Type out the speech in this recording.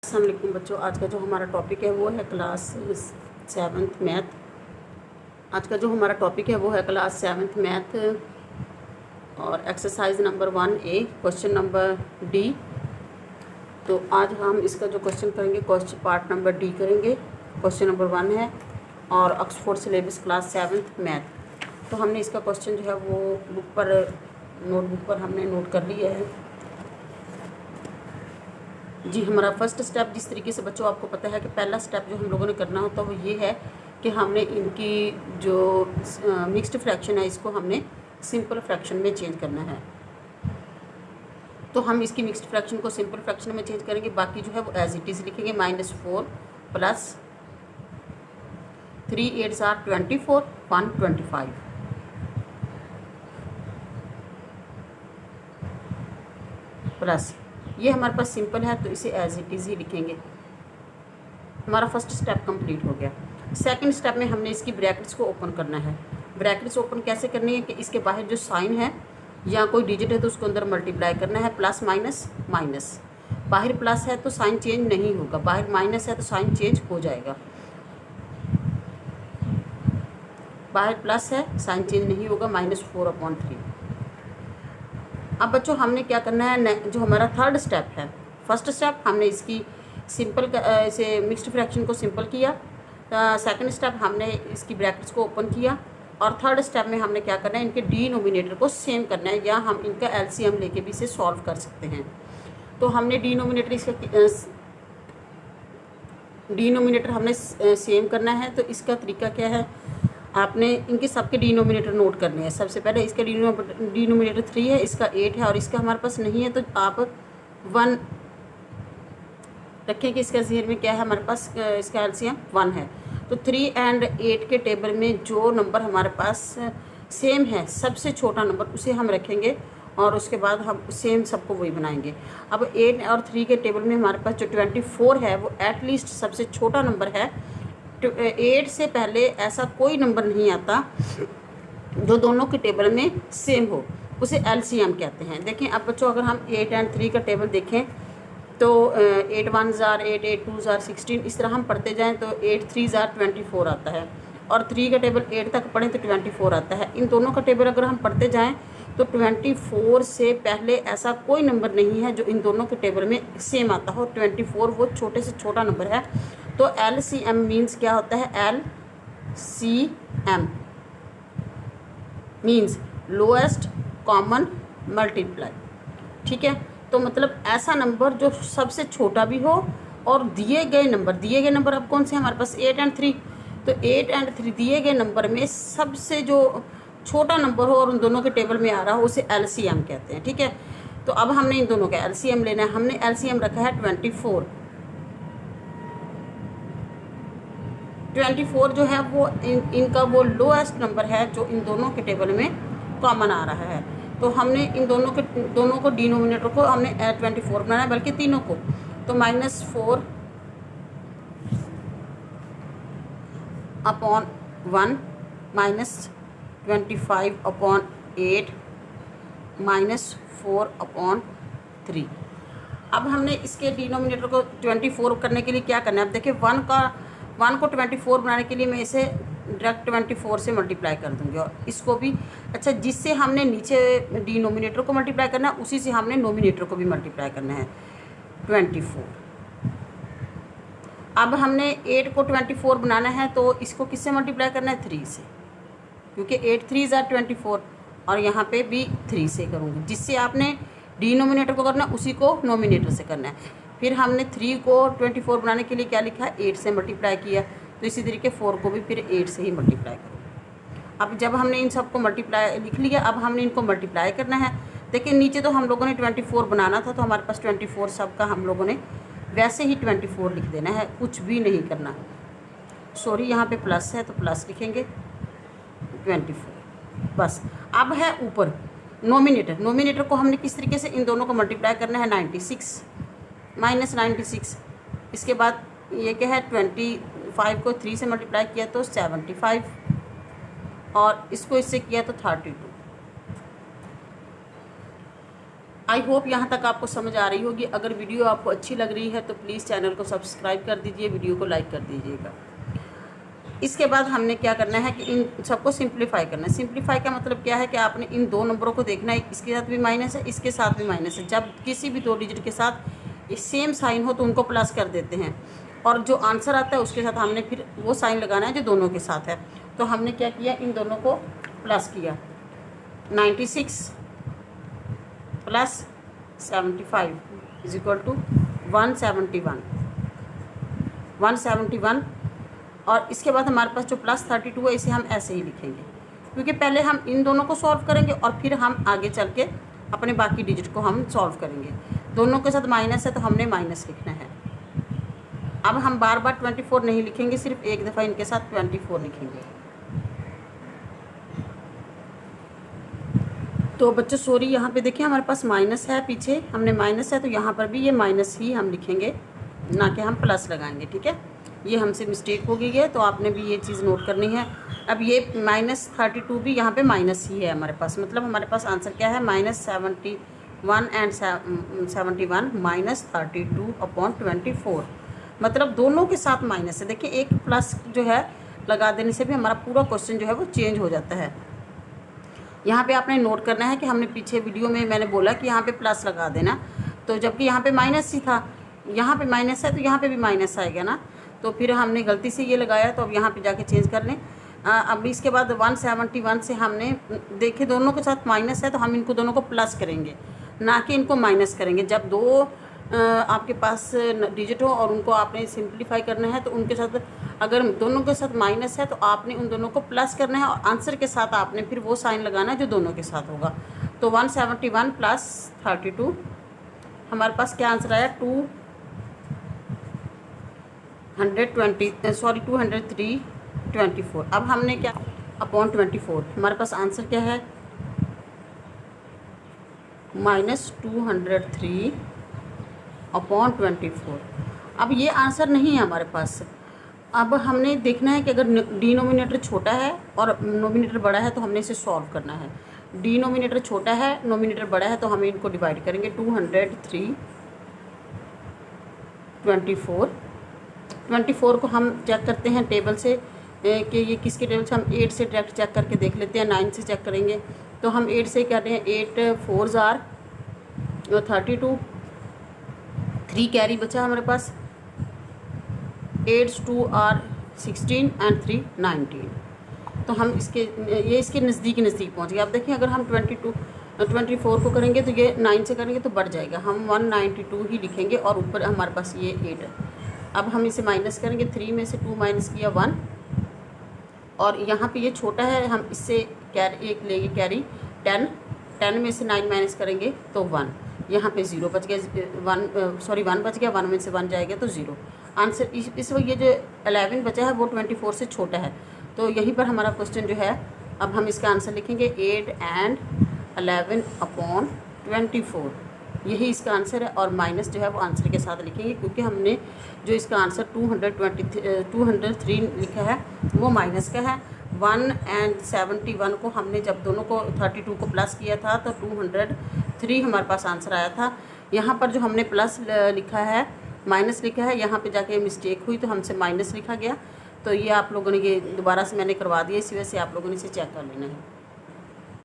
अस्सलाम वालेकुम बच्चों, आज का जो हमारा टॉपिक है वो है क्लास 7th मैथ। आज का जो हमारा टॉपिक है वो है क्लास 7th मैथ और exercise number 1A question number D. तो आज हम इसका जो क्वेश्चन करेंगे क्वेश्चन पार्ट नंबर डी करेंगे। क्वेश्चन नंबर 1 है और Oxford syllabus class 7th math. तो हमने इसका क्वेश्चन जो है वो नोटबुक पर हमने नोट कर लिया है जी। हमारा फर्स्ट स्टेप, जिस तरीके से बच्चों आपको पता है कि पहला स्टेप जो हम लोगों ने करना होता है वो ये है कि हमने इनकी जो मिक्स्ड फ्रैक्शन है इसको हमने सिंपल फ्रैक्शन में चेंज करना है। तो हम इसकी मिक्स्ड फ्रैक्शन को सिंपल फ्रैक्शन में चेंज करेंगे, बाकी जो है वो एज इट इज़ लिखेंगे। -4 प्लस 3 8 24 1 25 प्लस ये हमारे पास सिंपल है तो इसे एज इट इज़ ही लिखेंगे। हमारा फर्स्ट स्टेप कंप्लीट हो गया। सेकंड स्टेप में हमने इसकी ब्रैकेट्स को ओपन करना है। ब्रैकेट्स ओपन कैसे करनी है कि इसके बाहर जो साइन है या कोई डिजिट है तो उसको अंदर मल्टीप्लाई करना है। प्लस माइनस माइनस, बाहर प्लस है तो साइन चेंज नहीं होगा, बाहर माइनस है तो साइन चेंज हो जाएगा। बाहर प्लस है साइन चेंज नहीं होगा। -4/3। अब बच्चों हमने क्या करना है, जो हमारा थर्ड स्टेप है, फर्स्ट स्टेप हमने इसकी सिंपल इसे मिक्स्ड फ्रैक्शन को सिंपल किया। सेकंड स्टेप हमने इसकी ब्रैकेट्स को ओपन किया और थर्ड स्टेप में हमने क्या करना है, इनके डिनोमिनेटर को सेम करना है या हम इनका एलसीएम लेके भी इसे सॉल्व कर सकते हैं। तो हमने डिनोमिनेटर हमने सेम करना है। तो इसका तरीका क्या है, आपने इनके सबके डिनोमिनेटर नोट करने हैं। सबसे पहले इसका डिनोमिनेटर 3 है, इसका 8 है और इसका हमारे पास नहीं है तो आप 1 रखें कि इसका ज़हन में क्या है, हमारे पास इसका एलसीएम 1 है। तो 3 और 8 के टेबल में जो नंबर हमारे पास सेम है, सबसे छोटा नंबर उसे हम रखेंगे और उसके बाद हम सेम सबको वही बनाएंगे। अब 8 और 3 के टेबल में हमारे पास जो 24 है वो एटलीस्ट सबसे छोटा नंबर है। 8 से पहले ऐसा कोई नंबर नहीं आता जो दोनों के टेबल में सेम हो, उसे एलसीएम कहते हैं। देखें अब बच्चों, अगर हम 8 और 3 का टेबल देखें तो 8 1 जार 8, 8 2 जार 16, इस तरह हम पढ़ते जाएं तो 8 3 जार 24 आता है और 3 का टेबल 8 तक पढ़ें तो 24 आता है। इन दोनों का टेबल अगर हम पढ़ते जाएं तो 24 से पहले ऐसा कोई नंबर नहीं है जो इन दोनों के टेबल में सेम आता हो। 24 वो छोटे से छोटा नंबर है। तो एलसीएम मीन्स क्या होता है, LCM means lowest common multiply. ठीक है, तो मतलब ऐसा नंबर जो सबसे छोटा भी हो और दिए गए नंबर अब कौन से हमारे पास 8 और 3, तो 8 और 3 दिए गए नंबर में सबसे जो छोटा नंबर हो और उन दोनों के टेबल में आ रहा हो उसे एलसीएम कहते हैं। ठीक है, तो अब हमने इन दोनों का एलसीएम लेना है। हमने एलसीएम रखा है 24। 24 जो है वो इनका वो लोएस्ट नंबर है जो इन दोनों के टेबल में कॉमन आ रहा है। तो हमने इन दोनों को डिनोमिनेटर को हमने 24 बनाना है, बल्कि तीनों को। तो -4/1 -25/8 -4/3। अब हमने इसके डिनोमिनेटर को 24 करने के लिए क्या करना है, अब देखिए 1 को 24 बनाने के लिए मैं इसे डायरेक्ट 24 से मल्टीप्लाई कर दूंगी और इसको भी। अच्छा, जिससे हमने नीचे डिनोमिनेटर को मल्टीप्लाई करना है उसी से हमने नोमिनेटर को भी मल्टीप्लाई करना है 24। अब हमने 8 को 24 बनाना है तो इसको किससे मल्टीप्लाई करना है, 3 से, क्योंकि 8 3 जार 24 और यहाँ पे भी 3 से करूँगी। जिससे आपने डिनोमिनेटर को करना है उसी को नोमिनेटर से करना है। फिर हमने 3 को 24 बनाने के लिए क्या लिखा है, 8 से मल्टीप्लाई किया। तो इसी तरीके 4 को भी फिर 8 से ही मल्टीप्लाई करो। अब जब हमने इन सबको मल्टीप्लाई लिख लिया, अब हमने इनको मल्टीप्लाई करना है। देखिए नीचे तो हम लोगों ने 24 बनाना था तो हमारे पास 24 सबका हम लोगों ने वैसे ही 24 लिख देना है, कुछ भी नहीं करना। सॉरी, यहाँ पे प्लस है तो प्लस लिखेंगे 24 बस। अब है ऊपर नोमिनेटर को हमने किस तरीके से इन दोनों को मल्टीप्लाई करना है, 96 -96। इसके बाद ये क्या है, 25 को 3 से मल्टीप्लाई किया तो 75 और इसको इससे किया तो 32। आई होप यहाँ तक आपको समझ आ रही होगी। अगर वीडियो आपको अच्छी लग रही है तो प्लीज़ चैनल को सब्सक्राइब कर दीजिए, वीडियो को लाइक कर दीजिएगा। इसके बाद हमने क्या करना है कि इन सबको सिंप्लीफाई करना है। सिंप्लीफाई का मतलब क्या है कि आपने इन दो नंबरों को देखना है, इसके साथ भी माइनस है, इसके साथ भी माइनस है। जब किसी भी दो डिजिट के साथ सेम साइन हो तो उनको प्लस कर देते हैं, और जो आंसर आता है उसके साथ हमने फिर वो साइन लगाना है जो दोनों के साथ है। तो हमने क्या किया, इन दोनों को प्लस किया। 96 प्लस 75 इज इक्वल टू 171 और इसके बाद हमारे पास जो प्लस 32 है इसे हम ऐसे ही लिखेंगे, क्योंकि पहले हम इन दोनों को सॉल्व करेंगे और फिर हम आगे चल के अपने बाकी डिजिट को हम सॉल्व करेंगे। दोनों के साथ माइनस है तो हमने माइनस लिखना है। अब हम बार बार 24 नहीं लिखेंगे, सिर्फ एक दफ़ा इनके साथ 24 लिखेंगे। तो बच्चों सॉरी, यहाँ पे देखिए हमारे पास माइनस है, पीछे हमने माइनस है तो यहाँ पर भी ये माइनस ही हम लिखेंगे, ना कि हम प्लस लगाएंगे। ठीक है, ये हमसे मिस्टेक हो गई है, तो आपने भी ये चीज़ नोट करनी है। अब ये -32 भी यहाँ पे माइनस ही है हमारे पास, मतलब हमारे पास आंसर क्या है, -71 एंड 71 -32/24। मतलब दोनों के साथ माइनस है। देखिए एक प्लस जो है लगा देने से भी हमारा पूरा क्वेश्चन जो है वो चेंज हो जाता है। यहाँ पे आपने नोट करना है कि हमने पीछे वीडियो में मैंने बोला कि यहाँ पे प्लस लगा देना, तो जबकि यहाँ पे माइनस ही था, यहाँ पे माइनस है तो यहाँ पे भी माइनस आएगा ना, तो फिर हमने गलती से ये लगाया, तो अब यहाँ पे जाके चेंज कर लें। अब इसके बाद 171 से हमने देखे दोनों के साथ माइनस है तो हम इनको दोनों को प्लस करेंगे, ना कि इनको माइनस करेंगे। जब दो आपके पास डिजिट हो और उनको आपने सिंप्लीफाई करना है तो उनके साथ अगर दोनों के साथ माइनस है तो आपने उन दोनों को प्लस करना है और आंसर के साथ आपने फिर वो साइन लगाना है जो दोनों के साथ होगा। तो 171 प्लस 32 हमारे पास क्या आंसर आया, 203/24। अब हमने क्या अपॉन 24, हमारे पास आंसर क्या है, -203/24। अब ये आंसर नहीं है हमारे पास। अब हमने देखना है कि अगर डिनोमिनेटर छोटा है और नोमिनेटर बड़ा है तो हमने इसे सॉल्व करना है। डिनोमिनेटर छोटा है, नोमिनेटर बड़ा है, तो हम इनको डिवाइड करेंगे। 203/24 को हम चेक करते हैं टेबल से कि ये किसके टेबल से, हम 8 से डायरेक्ट चेक करके देख लेते हैं, 9 से चेक करेंगे। तो हम 8 से कर रहे हैं, 8 4s are 32, 3 कैरी बचा हमारे पास, 8 2 are 16 एंड 3 19। तो हम इसके नज़दीक पहुंच गए। अब देखिए अगर हम 24 को करेंगे तो ये 9 से करेंगे तो बढ़ जाएगा, हम 192 ही लिखेंगे और ऊपर हमारे पास ये 8 है। अब हम इसे माइनस करेंगे, 3 में से 2 माइनस किया 1, और यहाँ पे ये छोटा है, हम इससे एक लेंगे कैरी 10 में से 9 माइनस करेंगे तो 1, यहाँ पे 0 बच गया, 1 बच गया, 1 में से 1 जाएगा तो 0। आंसर इस वक्त ये जो 11 बचा है वो 24 से छोटा है, तो यहीं पर हमारा क्वेश्चन जो है। अब हम इसका आंसर लिखेंगे 8 एंड 11/24, यही इसका आंसर है। और माइनस जो है वो आंसर के साथ लिखेंगे, क्योंकि हमने जो इसका आंसर 203 लिखा है वो माइनस का है। 171 को हमने जब दोनों को 32 को प्लस किया था तो 203 हमारे पास आंसर आया था। यहाँ पर जो हमने प्लस लिखा है, माइनस लिखा है, यहाँ पे जाके मिस्टेक हुई तो हमसे माइनस लिखा गया। तो ये आप लोगों ने ये दोबारा से मैंने करवा दिया, इसी वजह से आप लोगों ने इसे चेक कर लेना है।